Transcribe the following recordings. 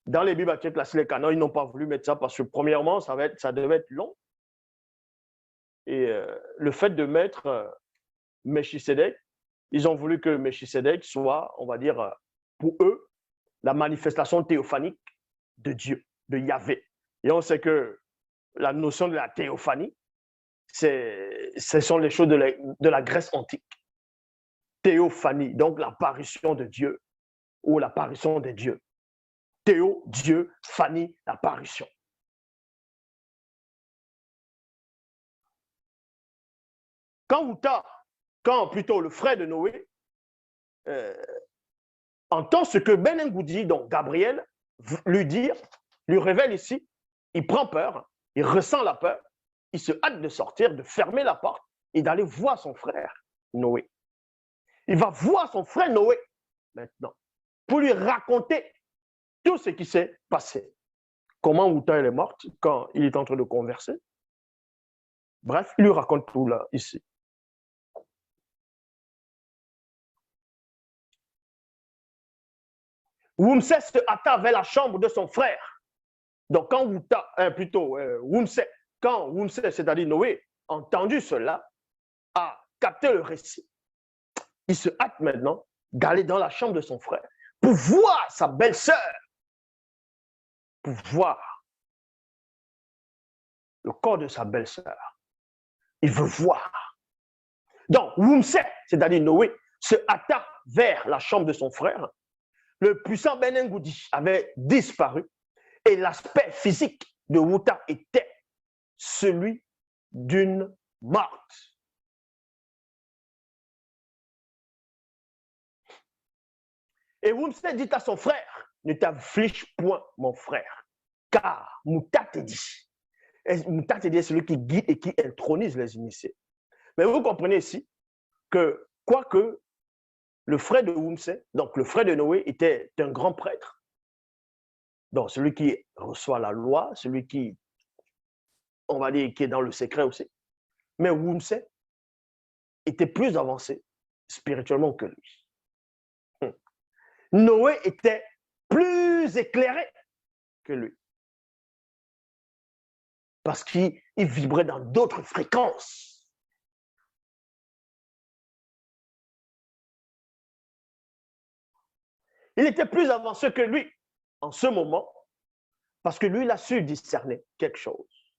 Dans les Bibles actuelles classées, les canons, ils n'ont pas voulu mettre ça parce que, premièrement, ça devait être long. Et le fait de mettre Melchisédek, ils ont voulu que Melchisédek soit, on va dire, pour eux, la manifestation théophanique de Dieu, de Yahvé. Et on sait que la notion de la théophanie, ce sont les choses de la Grèce antique. Théophanie, donc l'apparition de Dieu ou l'apparition des dieux. Théo, Dieu, Phanie, l'apparition. Quand plutôt le frère de Noé entend ce que Ben Ngoudi, donc Gabriel, lui révèle ici, il prend peur, il ressent la peur, il se hâte de sortir, de fermer la porte et d'aller voir son frère Noé. Il va voir son frère Noé maintenant pour lui raconter tout ce qui s'est passé. Comment Wouta est morte quand il est en train de converser. Bref, il lui raconte tout là, ici. Wumsé se hâta vers la chambre de son frère. Donc, quand Wumsé, c'est-à-dire Noé, a entendu cela, a capté le récit, il se hâte maintenant d'aller dans la chambre de son frère pour voir sa belle-sœur, pour voir le corps de sa belle-sœur. Il veut voir. Donc, Wumsé, c'est-à-dire Noé, se hâta vers la chambre de son frère. Le puissant Ben Ngoudi avait disparu et l'aspect physique de Wouta était celui d'une morte. Et Wumsé dit à son frère, ne t'afflige point, mon frère, car Mouta te dit. Mouta te dit, c'est celui qui guide et qui intronise les initiés. Mais vous comprenez ici que, quoique le frère de Wumsé, donc le frère de Noé, était un grand prêtre, donc celui qui reçoit la loi, celui qui, on va dire, qui est dans le secret aussi. Mais Wumsé était plus avancé spirituellement que lui. Noé était plus éclairé que lui. Parce qu'il vibrait dans d'autres fréquences. Il était plus avancé que lui en ce moment, parce que lui, il a su discerner quelque chose.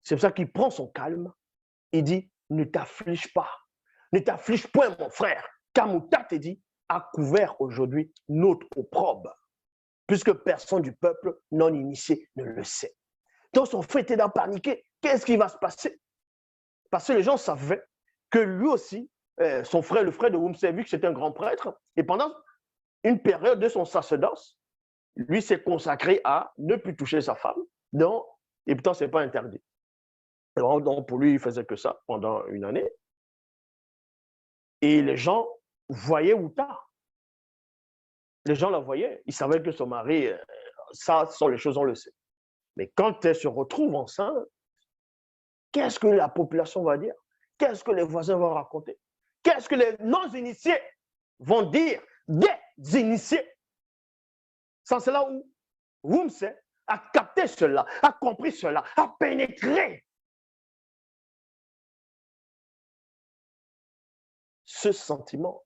C'est pour ça qu'il prend son calme. Il dit, ne t'afflige pas. Ne t'afflige point, mon frère. Car Mouta te dit, a couvert aujourd'hui notre opprobre, puisque personne du peuple non initié ne le sait. Donc son frère était dans paniqué. Qu'est-ce qui va se passer? Parce que les gens savaient que lui aussi, son frère, le frère de Wumsé, vu que c'était un grand prêtre, et pendant une période de son sacerdoce, lui s'est consacré à ne plus toucher sa femme, donc, et pourtant, ce n'est pas interdit. Donc, pour lui, il faisait que ça pendant une année. Et les gens voyaient Wouta. Les gens la voyaient. Ils savaient que son mari, ça ce sont les choses, on le sait. Mais quand elle se retrouve enceinte, qu'est-ce que la population va dire? Qu'est-ce que les voisins vont raconter? Qu'est-ce que les non-initiés vont dire des initiés? C'est là où Wumsé a capté cela, a compris cela, a pénétré ce sentiment.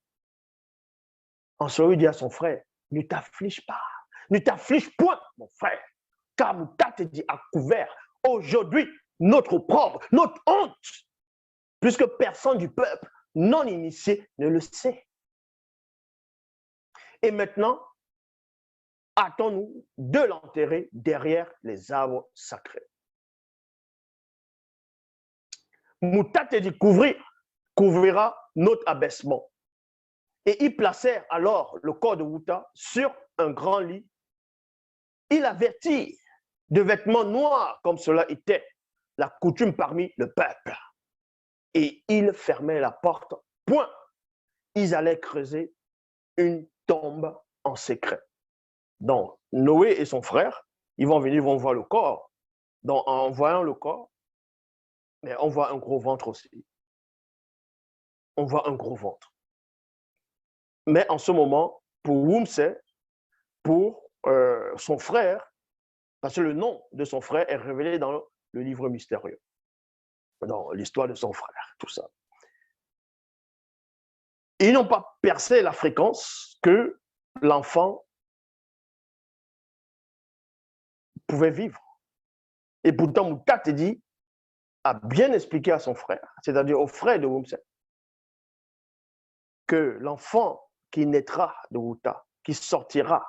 En ce moment, il dit à son frère, ne t'afflige pas, ne t'afflige point, mon frère, car Mouta te dit a couvert aujourd'hui notre opprobre, notre honte, puisque personne du peuple non initié ne le sait. Et maintenant, hâtons-nous de l'enterrer derrière les arbres sacrés. Mouta te dit couvrira notre abaissement. Et ils placèrent alors le corps de Wouta sur un grand lit. Ils avertirent de vêtements noirs, comme cela était la coutume parmi le peuple. Et ils fermaient la porte. Point. Ils allaient creuser une tombe en secret. Donc, Noé et son frère, ils vont venir, ils vont voir le corps. Donc, en voyant le corps, mais on voit un gros ventre aussi. On voit un gros ventre. Mais en ce moment, pour Wumsé, pour son frère, parce que le nom de son frère est révélé dans le livre mystérieux, dans l'histoire de son frère, tout ça. Ils n'ont pas percé la fréquence que l'enfant pouvait vivre. Et pourtant, Moutat a bien expliqué à son frère, c'est-à-dire au frère de Wumse, que l'enfant qui naîtra de Wuta, qui sortira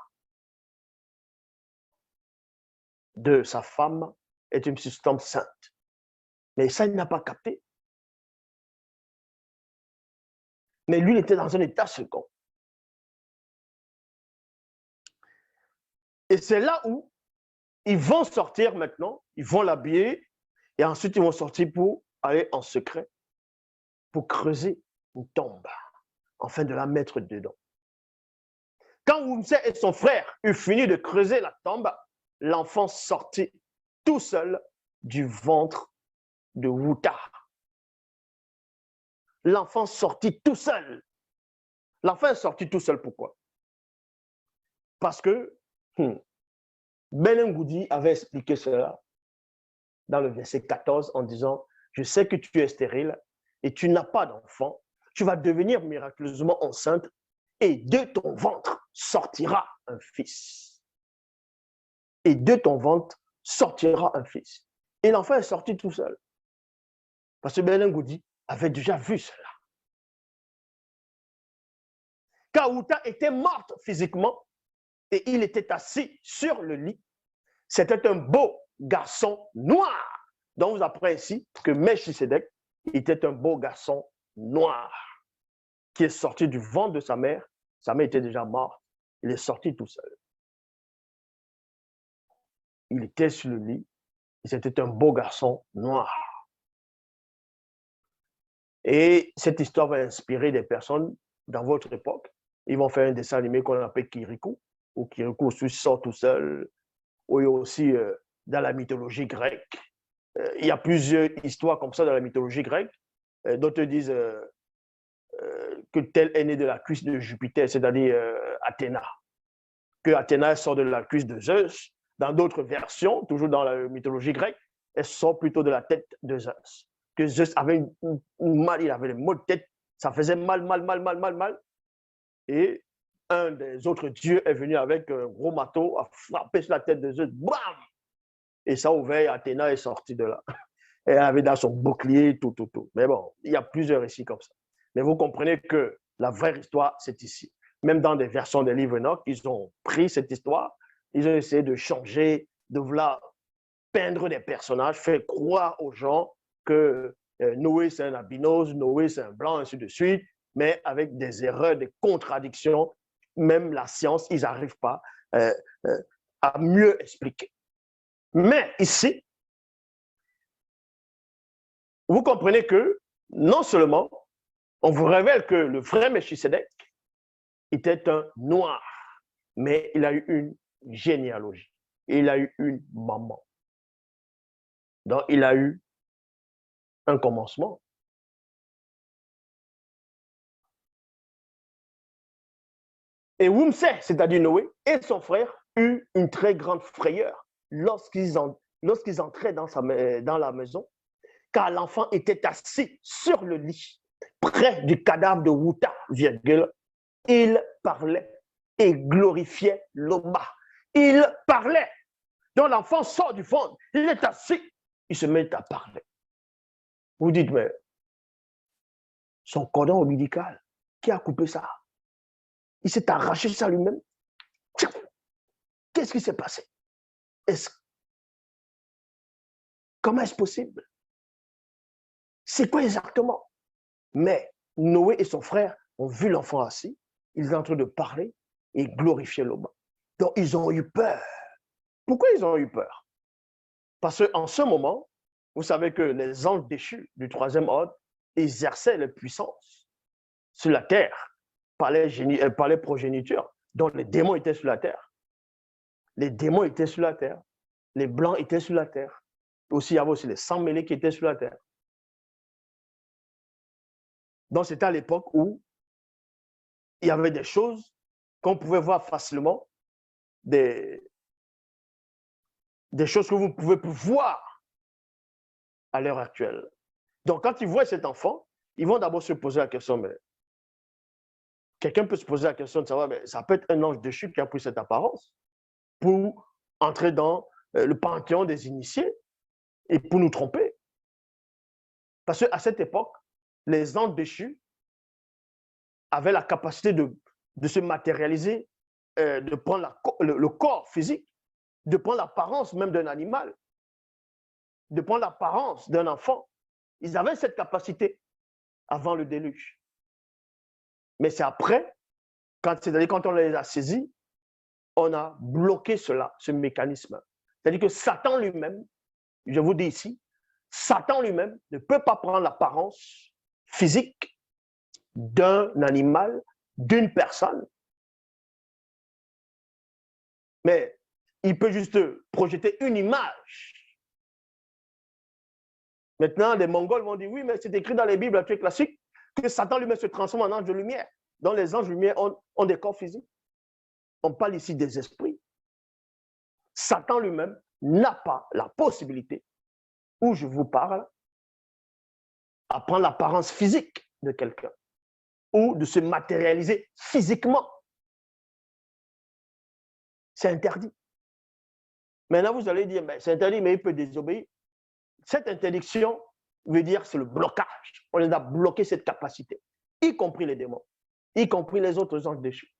de sa femme, est une substance sainte. Mais ça, il n'a pas capté. Mais lui, il était dans un état second. Et c'est là où ils vont sortir maintenant, ils vont l'habiller, et ensuite ils vont sortir pour aller en secret, pour creuser une tombe, afin de la mettre dedans. Quand Wumse et son frère eurent fini de creuser la tombe, l'enfant sortit tout seul du ventre de Wuta. L'enfant sortit tout seul. L'enfant est sorti tout seul, pourquoi? Parce que Benengoudi avait expliqué cela dans le verset 14 en disant, je sais que tu es stérile et tu n'as pas d'enfant, tu vas devenir miraculeusement enceinte et de ton ventre sortira un fils. Et de ton ventre sortira un fils. Et l'enfant est sorti tout seul. Parce que Benengoudi avait déjà vu cela. Kawuta était morte physiquement et il était assis sur le lit. C'était un beau garçon noir. Donc, vous apprenez ici que Melchisedec était un beau garçon noir qui est sorti du ventre de sa mère. Sa mère était déjà morte. Il est sorti tout seul. Il était sur le lit et c'était un beau garçon noir. Et cette histoire va inspirer des personnes dans votre époque. Ils vont faire un dessin animé qu'on appelle Kirikou, où Kirikou sort tout seul, ou il y a aussi dans la mythologie grecque. Il y a plusieurs histoires comme ça dans la mythologie grecque. D'autres disent que tel est né de la cuisse de Jupiter, c'est-à-dire Athéna. Que Athéna sort de la cuisse de Zeus. Dans d'autres versions, toujours dans la mythologie grecque, elle sort plutôt de la tête de Zeus. Que Zeus avait une mal, il avait les maux de tête, ça faisait mal. Et un des autres dieux est venu avec un gros marteau, a frappé sur la tête de Zeus, bam! Et ça ouvert, Athéna est sortie de là. Elle avait dans son bouclier, tout. Mais bon, il y a plusieurs récits comme ça. Mais vous comprenez que la vraie histoire, c'est ici. Même dans des versions des livres Enoch, ils ont pris cette histoire, ils ont essayé de changer, de vouloir peindre des personnages, faire croire aux gens que Noé, c'est un albinos, Noé, c'est un blanc, ainsi de suite, mais avec des erreurs, des contradictions. Même la science, ils n'arrivent pas à mieux expliquer. Mais ici, vous comprenez que non seulement on vous révèle que le vrai Melchisedec était un noir, mais il a eu une généalogie. Il a eu une maman. Donc, il a eu un commencement. Et Wumse, c'est-à-dire Noé, et son frère, eurent une très grande frayeur lorsqu'ils entraient dans la maison, car l'enfant était assis sur le lit, près du cadavre de Wuta, virgule. Il parlait et glorifiait l'Oba. Il parlait. Donc l'enfant sort du fond, il est assis, il se met à parler. Vous dites, mais son cordon ombilical, qui a coupé ça? Il s'est arraché ça lui-même. Qu'est-ce qui s'est passé? Comment est-ce possible? C'est quoi exactement? Mais Noé et son frère ont vu l'enfant assis, ils sont en train de parler et glorifier l'Oba. Donc ils ont eu peur. Pourquoi ils ont eu peur? Parce qu'en ce moment, vous savez que les anges déchus du troisième ordre exerçaient les puissances sur la terre par les progénitures. Donc les démons étaient sur la terre. Les démons étaient sur la terre. Les blancs étaient sur la terre. Aussi, il y avait aussi les sang-mêlés qui étaient sur la terre. Donc c'était à l'époque où il y avait des choses qu'on pouvait voir facilement des choses que vous ne pouvez plus voir à l'heure actuelle. Donc, quand ils voient cet enfant, ils vont d'abord se poser la question, mais quelqu'un peut se poser la question de savoir, mais ça peut être un ange déchu qui a pris cette apparence pour entrer dans le panthéon des initiés et pour nous tromper. Parce qu'à cette époque, les anges déchus avaient la capacité de se matérialiser, de prendre le corps physique, de prendre l'apparence même d'un animal, de prendre l'apparence d'un enfant. Ils avaient cette capacité avant le déluge. Mais c'est après, c'est-à-dire quand on les a saisis, on a bloqué cela, ce mécanisme. C'est-à-dire que Satan lui-même, je vous dis ici, Satan lui-même ne peut pas prendre l'apparence physique d'un animal, d'une personne, mais il peut juste projeter une image. Maintenant, les Mongols vont dire, oui, mais c'est écrit dans les Bibles, la classique, que Satan lui-même se transforme en ange de lumière. Donc les anges de lumière ont des corps physiques. On parle ici des esprits. Satan lui-même n'a pas la possibilité, où je vous parle, à prendre l'apparence physique de quelqu'un ou de se matérialiser physiquement. C'est interdit. Maintenant, vous allez dire, c'est interdit, mais il peut désobéir. Cette interdiction veut dire c'est le blocage. On les a bloqué cette capacité, y compris les démons, y compris les autres anges déchus.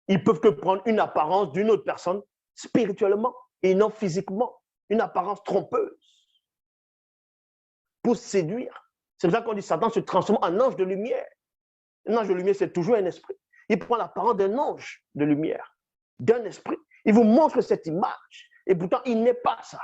Ils peuvent que prendre une apparence d'une autre personne spirituellement et non physiquement, une apparence trompeuse pour séduire. C'est pour ça qu'on dit Satan se transforme en ange de lumière. Un ange de lumière, c'est toujours un esprit. Il prend l'apparence d'un ange de lumière, d'un esprit. Il vous montre cette image et pourtant, il n'est pas ça.